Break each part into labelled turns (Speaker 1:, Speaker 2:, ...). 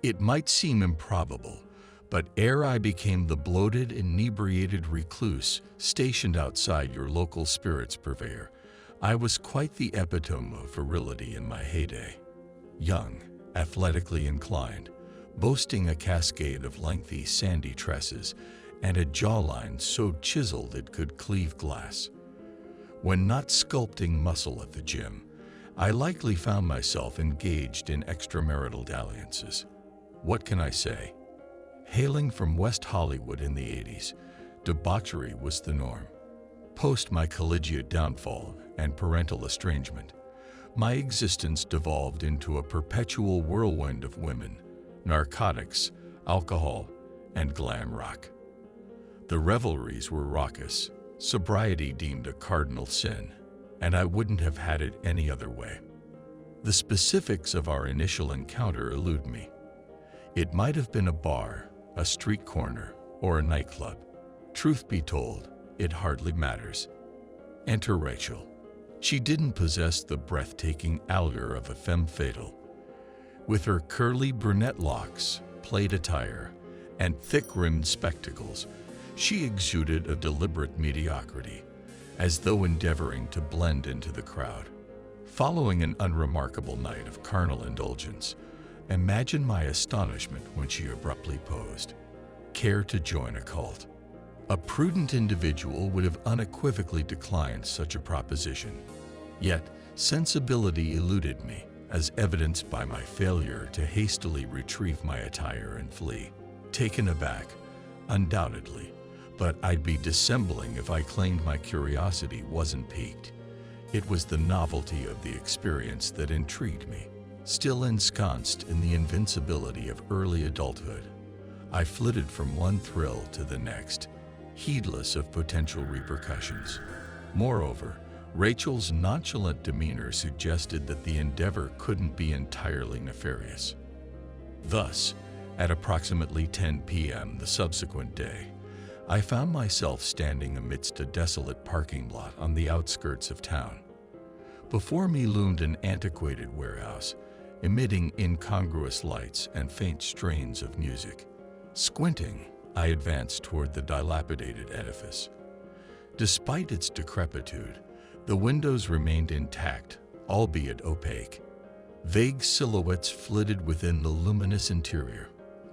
Speaker 1: It might seem improbable, but ere I became the bloated, inebriated recluse stationed outside your local spirits purveyor, I was quite the epitome of virility in my heyday. Young, athletically inclined, boasting a cascade of lengthy, sandy tresses and a jawline so chiseled it could cleave glass. When not sculpting muscle at the gym, I likely found myself engaged in extramarital dalliances. What can I say? Hailing from West Hollywood in the 80s, debauchery was the norm. Post my collegiate downfall and parental estrangement, my existence devolved into a perpetual whirlwind of women, narcotics, alcohol, and glam rock. The revelries were raucous, sobriety deemed a cardinal sin, and I wouldn't have had it any other way. The specifics of our initial encounter elude me. It might have been a bar, a street corner, or a nightclub. Truth be told, it hardly matters. Enter Rachel. She didn't possess the breathtaking allure of a femme fatale. With her curly brunette locks, plaid attire, and thick-rimmed spectacles, she exuded a deliberate mediocrity, as though endeavoring to blend into the crowd. Following an unremarkable night of carnal indulgence, imagine my astonishment when she abruptly posed. Care to join a cult? A prudent individual would have unequivocally declined such a proposition. Yet, sensibility eluded me, as evidenced by my failure to hastily retrieve my attire and flee. Taken aback, undoubtedly, but I'd be dissembling if I claimed my curiosity wasn't piqued. It was the novelty of the experience that intrigued me. Still ensconced in the invincibility of early adulthood, I flitted from one thrill to the next, heedless of potential repercussions. Moreover, Rachel's nonchalant demeanor suggested that the endeavor couldn't be entirely nefarious. Thus, at approximately 10 p.m. the subsequent day, I found myself standing amidst a desolate parking lot on the outskirts of town. Before me loomed an antiquated warehouse, emitting incongruous lights and faint strains of music. Squinting, I advanced toward the dilapidated edifice. Despite its decrepitude, the windows remained intact, albeit opaque. Vague silhouettes flitted within the luminous interior.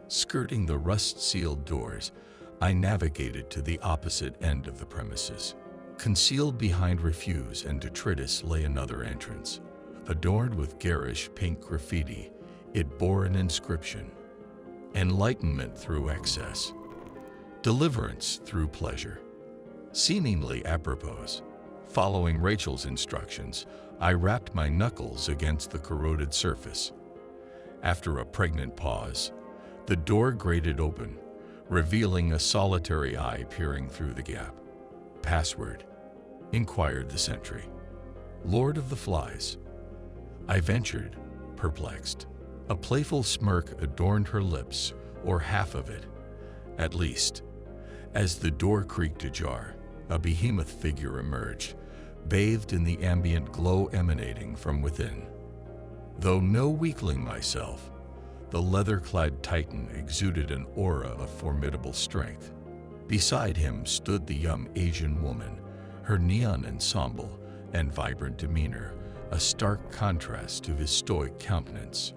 Speaker 1: Skirting the rust-sealed doors, I navigated to the opposite end of the premises. Concealed behind refuse and detritus lay another entrance. Adorned with garish pink graffiti, it bore an inscription: Enlightenment through excess, deliverance through pleasure. Seemingly apropos, following Rachel's instructions, I rapped my knuckles against the corroded surface. After a pregnant pause, the door grated open, revealing a solitary eye peering through the gap. Password? Inquired the sentry. Lord of the Flies. I ventured, perplexed. A playful smirk adorned her lips, or half of it, at least. As the door creaked ajar, a behemoth figure emerged, bathed in the ambient glow emanating from within. Though no weakling myself, the leather-clad titan exuded an aura of formidable strength. Beside him stood the young Asian woman, her neon ensemble and vibrant demeanor a stark contrast to his stoic countenance.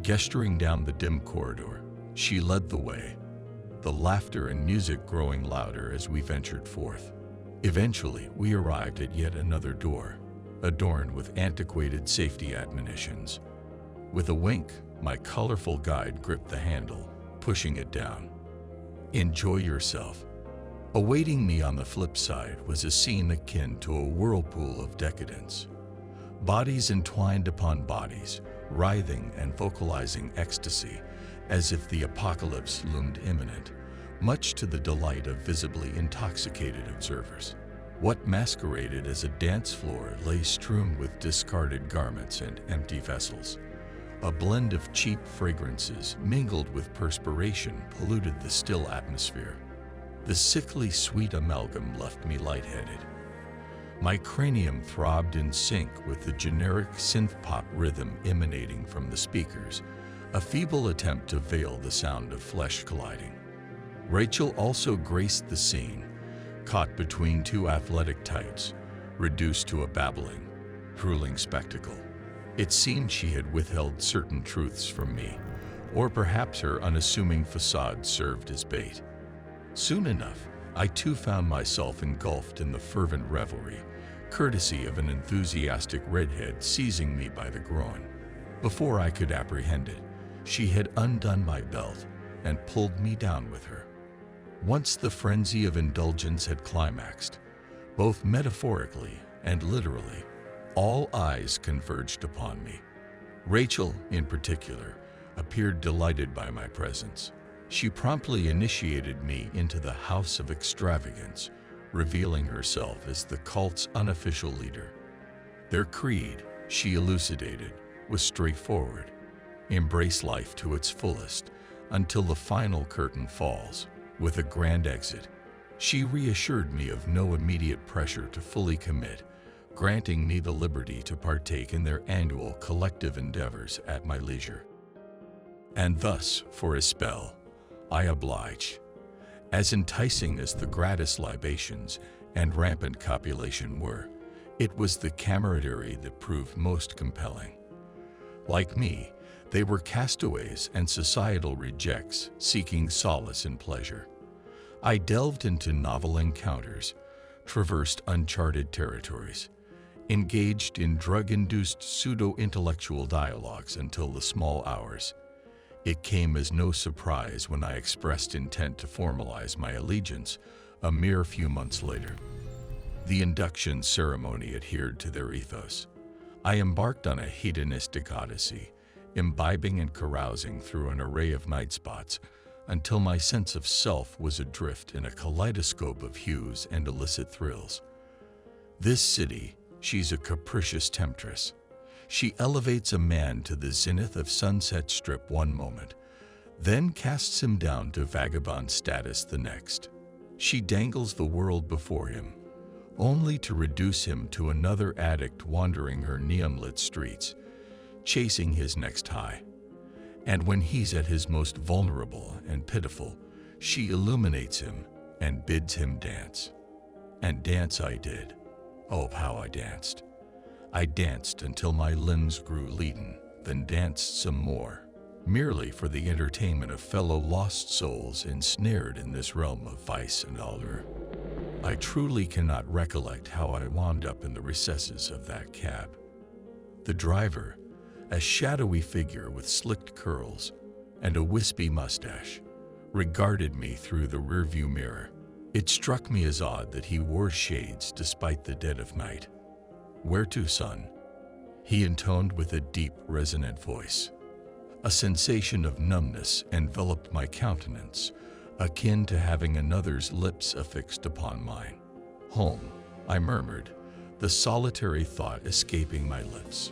Speaker 1: Gesturing down the dim corridor, she led the way, the laughter and music growing louder as we ventured forth. Eventually, we arrived at yet another door, adorned with antiquated safety admonitions. With a wink, my colorful guide gripped the handle, pushing it down. Enjoy yourself. Awaiting me on the flip side was a scene akin to a whirlpool of decadence. Bodies entwined upon bodies, writhing and vocalizing ecstasy, as if the apocalypse loomed imminent, much to the delight of visibly intoxicated observers. What masqueraded as a dance floor lay strewn with discarded garments and empty vessels. A blend of cheap fragrances mingled with perspiration polluted the still atmosphere. The sickly sweet amalgam left me lightheaded. My cranium throbbed in sync with the generic synth-pop rhythm emanating from the speakers, a feeble attempt to veil the sound of flesh colliding. Rachel also graced the scene, caught between two athletic types, reduced to a babbling, drooling spectacle. It seemed she had withheld certain truths from me, or perhaps her unassuming facade served as bait. Soon enough, I too found myself engulfed in the fervent revelry, courtesy of an enthusiastic redhead seizing me by the groin. Before I could apprehend it, she had undone my belt and pulled me down with her. Once the frenzy of indulgence had climaxed, both metaphorically and literally, all eyes converged upon me. Rachel, in particular, appeared delighted by my presence. She promptly initiated me into the house of extravagance, revealing herself as the cult's unofficial leader. Their creed, she elucidated, was straightforward: embrace life to its fullest until the final curtain falls, with a grand exit. She reassured me of no immediate pressure to fully commit, granting me the liberty to partake in their annual collective endeavors at my leisure. And thus, for a spell, I obliged. As enticing as the gratis libations and rampant copulation were, it was the camaraderie that proved most compelling. Like me, they were castaways and societal rejects seeking solace in pleasure. I delved into novel encounters, traversed uncharted territories, engaged in drug-induced pseudo-intellectual dialogues until the small hours. It came as no surprise when I expressed intent to formalize my allegiance a mere few months later. The induction ceremony adhered to their ethos. I embarked on a hedonistic odyssey, imbibing and carousing through an array of night spots until my sense of self was adrift in a kaleidoscope of hues and illicit thrills. This city, she's a capricious temptress. She elevates a man to the zenith of Sunset Strip one moment, then casts him down to vagabond status the next. She dangles the world before him, only to reduce him to another addict wandering her neon-lit streets, chasing his next high. And when he's at his most vulnerable and pitiful, she illuminates him and bids him dance. And dance I did. Oh, how I danced. I danced until my limbs grew leaden, then danced some more, merely for the entertainment of fellow lost souls ensnared in this realm of vice and allure. I truly cannot recollect how I wound up in the recesses of that cab. The driver, a shadowy figure with slicked curls and a wispy mustache, regarded me through the rearview mirror. It struck me as odd that he wore shades despite the dead of night. "Where to, son?" he intoned with a deep, resonant voice. A sensation of numbness enveloped my countenance, akin to having another's lips affixed upon mine. "Home," I murmured, the solitary thought escaping my lips.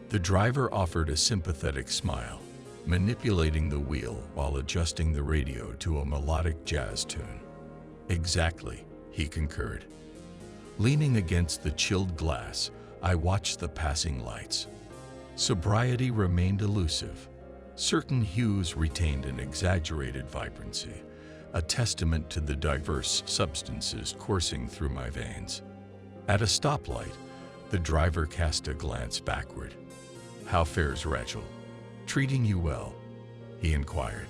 Speaker 1: The driver offered a sympathetic smile, manipulating the wheel while adjusting the radio to a melodic jazz tune. "Exactly," he concurred. Leaning against the chilled glass, I watched the passing lights. Sobriety remained elusive. Certain hues retained an exaggerated vibrancy, a testament to the diverse substances coursing through my veins. At a stoplight, the driver cast a glance backward. "How fares Rachel? Treating you well?" he inquired.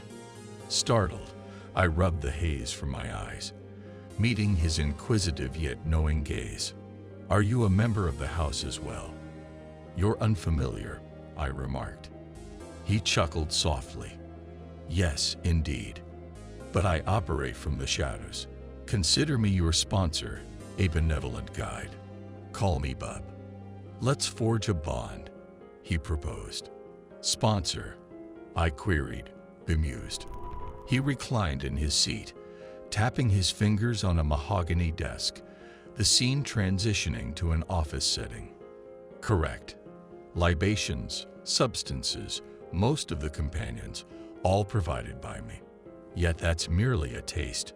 Speaker 1: Startled, I rubbed the haze from my eyes, meeting his inquisitive yet knowing gaze. "Are you a member of the house as well?" "You're unfamiliar," I remarked. He chuckled softly. "Yes, indeed. But I operate from the shadows. Consider me your sponsor, a benevolent guide. Call me Bub. Let's forge a bond," he proposed. "Sponsor?" I queried, bemused. He reclined in his seat, tapping his fingers on a mahogany desk, the scene transitioning to an office setting. "Correct. Libations, substances, most of the companions, all provided by me. Yet that's merely a taste,"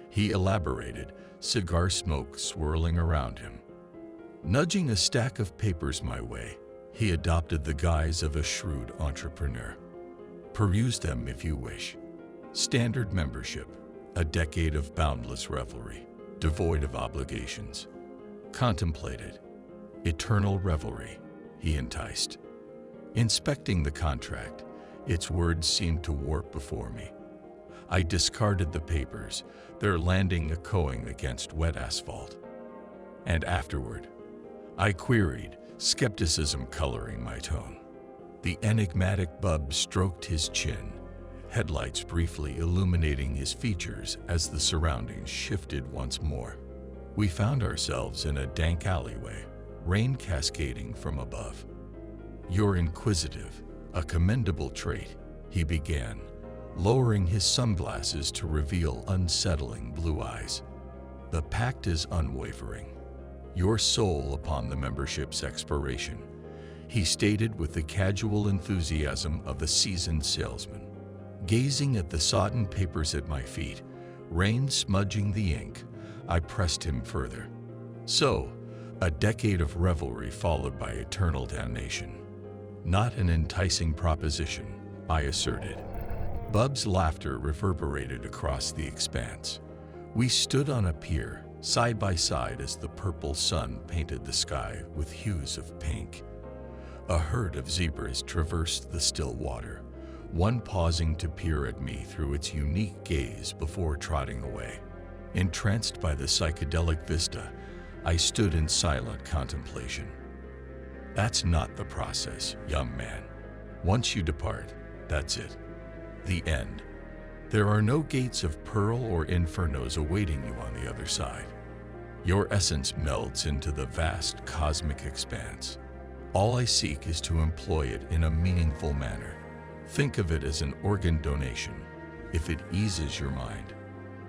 Speaker 1: he elaborated, cigar smoke swirling around him. Nudging a stack of papers my way, he adopted the guise of a shrewd entrepreneur. Peruse them if you wish. Standard membership, a decade of boundless revelry, devoid of obligations. Contemplated, eternal revelry, he enticed. Inspecting the contract, its words seemed to warp before me. I discarded the papers, their landing echoing against wet asphalt. And afterward, I queried, skepticism coloring my tone. The enigmatic Bub stroked his chin, headlights briefly illuminating his features as the surroundings shifted once more. We found ourselves in a dank alleyway, rain cascading from above. "You're inquisitive, a commendable trait," he began, lowering his sunglasses to reveal unsettling blue eyes. "The pact is unwavering. Your soul upon the membership's expiration," he stated with the casual enthusiasm of a seasoned salesman. Gazing at the sodden papers at my feet, rain smudging the ink, I pressed him further. "So, a decade of revelry followed by eternal damnation. Not an enticing proposition," I asserted. Bub's laughter reverberated across the expanse. We stood on a pier, side by side as the purple sun painted the sky with hues of pink. A herd of zebras traversed the still water, one pausing to peer at me through its unique gaze before trotting away. Entranced by the psychedelic vista, I stood in silent contemplation. "That's not the process, young man. Once you depart, that's it. The end. There are no gates of pearl or infernos awaiting you on the other side. Your essence melds into the vast cosmic expanse. All I seek is to employ it in a meaningful manner. Think of it as an organ donation, if it eases your mind."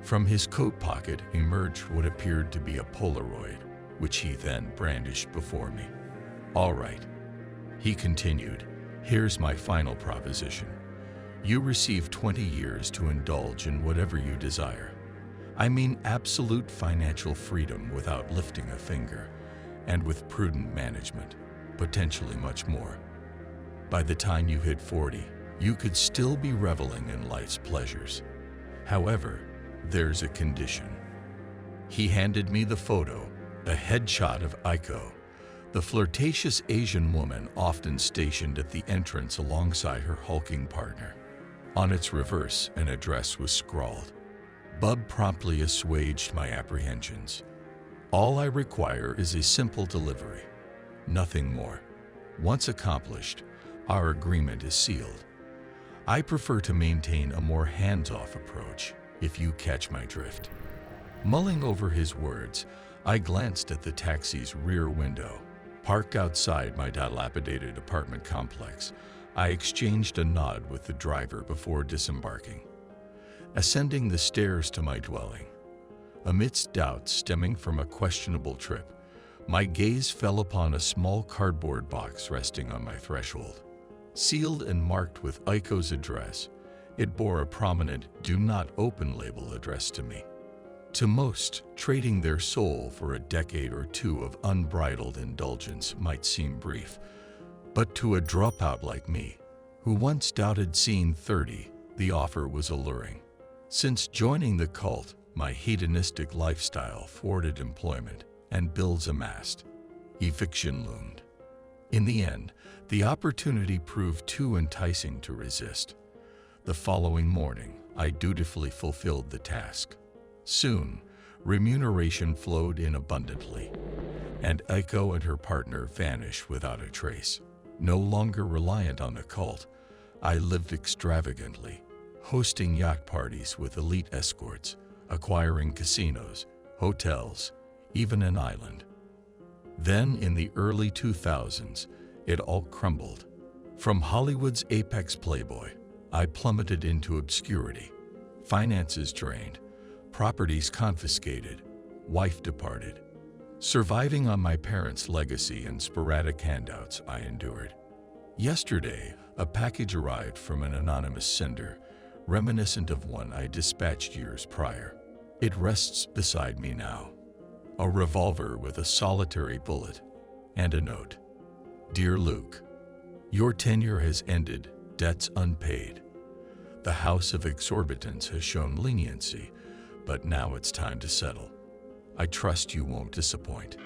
Speaker 1: From his coat pocket emerged what appeared to be a Polaroid, which he then brandished before me. "All right," he continued, "here's my final proposition. You receive 20 years to indulge in whatever you desire. I mean absolute financial freedom without lifting a finger, and with prudent management, potentially much more. By the time you hit 40, you could still be reveling in life's pleasures. However, there's a condition." He handed me the photo, a headshot of Aiko, the flirtatious Asian woman often stationed at the entrance alongside her hulking partner. On its reverse, an address was scrawled. Bub promptly assuaged my apprehensions. "All I require is a simple delivery. Nothing more. Once accomplished, our agreement is sealed. I prefer to maintain a more hands-off approach, if you catch my drift." Mulling over his words, I glanced at the taxi's rear window. Parked outside my dilapidated apartment complex, I exchanged a nod with the driver before disembarking. Ascending the stairs to my dwelling, amidst doubts stemming from a questionable trip, my gaze fell upon a small cardboard box resting on my threshold. Sealed and marked with Aiko's address, it bore a prominent "Do Not Open" label addressed to me. To most, trading their soul for a decade or two of unbridled indulgence might seem brief, but to a dropout like me, who once doubted seeing 30, the offer was alluring. Since joining the cult, my hedonistic lifestyle thwarted employment and bills amassed. Eviction loomed. In the end, the opportunity proved too enticing to resist. The following morning, I dutifully fulfilled the task. Soon, remuneration flowed in abundantly, and Aiko and her partner vanished without a trace. No longer reliant on the cult, I lived extravagantly, hosting yacht parties with elite escorts, acquiring casinos, hotels, even an island. Then, in the early 2000s, it all crumbled. From Hollywood's apex playboy, I plummeted into obscurity. Finances drained, properties confiscated, wife departed. Surviving on my parents' legacy and sporadic handouts, I endured. Yesterday, a package arrived from an anonymous sender, reminiscent of one I dispatched years prior. It rests beside me now. A revolver with a solitary bullet and a note. "Dear Luke, your tenure has ended, debts unpaid. The House of Exorbitance has shown leniency, but now it's time to settle. I trust you won't disappoint.